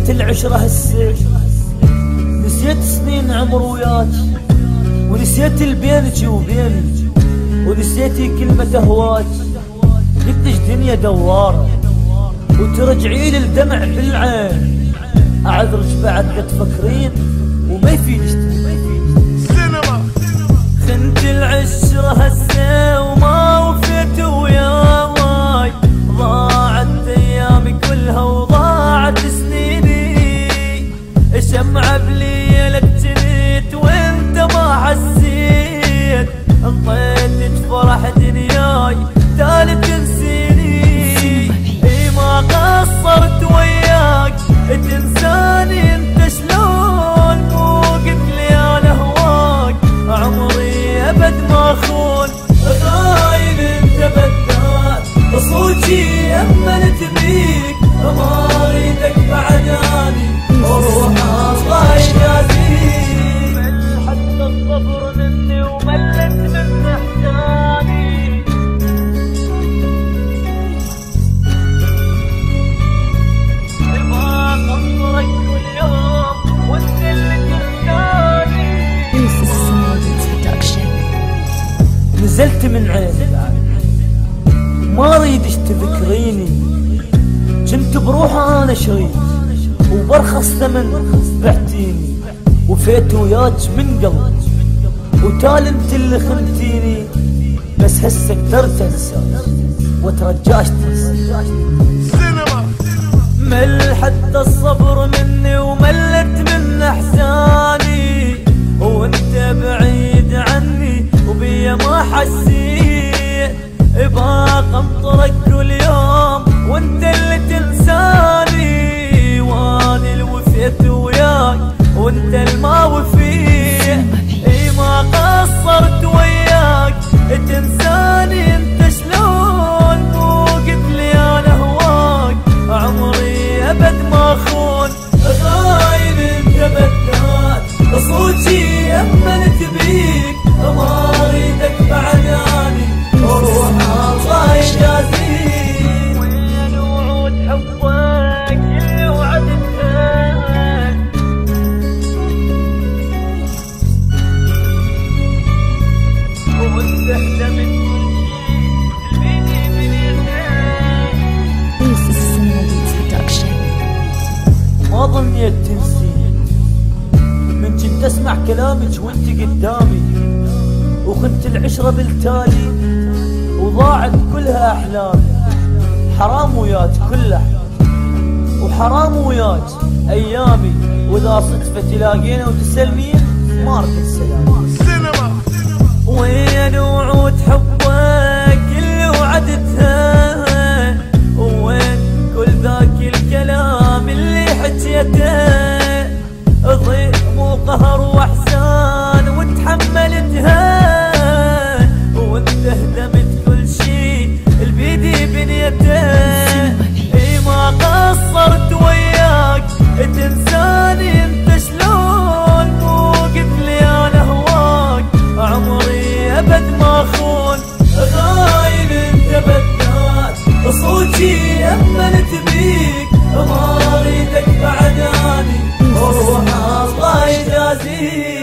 نسيت العشرة هسه، نسيت سنين عمر وياك، ونسيت البينك وبيني، ونسيتي كلمة اهواك. قديش دنيا دوارة وترجعي لي الدمع بالعين، اعذرك بعد لا تفكرين وما يفيدش سينما. خنت العشرة هسه وما وفيت وياي، ضاعت ايامي كلها وضاعت سنيني، شمعة بليلك جنيت وانت ما حسيت، انطيتك فرح دنياي تالي تنسيني. اي ما قصرت وياك تنساني انت شلون، مو قلت لي انا هواك عمري ابد ما اخون. غايب انت بدات صوتي امنت بيك، ما اريدك بعداني وروح الله يجازيك. حتى الصبر مني وملت من احزاني، ما قصرك كل يوم وانت اللي تنساني. نزلت من عيني ما اريدش تذكريني، كنت بروحي انا شريك وبرخص ثمن بعتيني، وفيت وياك من قلب وتال انت اللي خنتيني. بس هسه قدرت انساك وترجاش تنسى مل حتى الصبر مني وملت من احزاني، وانت بعيد عني وبيا ما حسيت، باق انطرك كل يوم وانت اللي تنساني، وانا اللي وفيت وياك وانت الما وفيت. اي ما قصرت وياك تنساني انت شلون، مو قلت لي انا هواك عمري ابد ما اخون. غايب انت بدات صوتي امنت بيك، ما اريدك بعداني وروح الله يجازيك. وين وعود حبك اللي وعدتها، ومستحدى من كل شيء بيني بنيتها. ما ظنيت تنسي من كنت اسمع كلامك وانت قدامي، وخنت العشرة بالتالي وضاعت كلها احلامي. حرام وياك كل احلامي، وحرام وياك ايامي، واذا صدفة تلاقينا وتسلمين ما ارد السلام. وين وعود حبك اللي وعدتها، وين كل ذاك الكلام اللي حكيته، ضيق مو قهر واحزان وتحملتها، وانت هدمت كل شي البيدي بنيته. اي ما قصرت وياك تنساني انت شلون، مو قلت لي انا هواك عمري ابد ما اخون. غايب انت بدات صوتي امنت بيك، ما اريدك بعداني وروح الله يجازيك.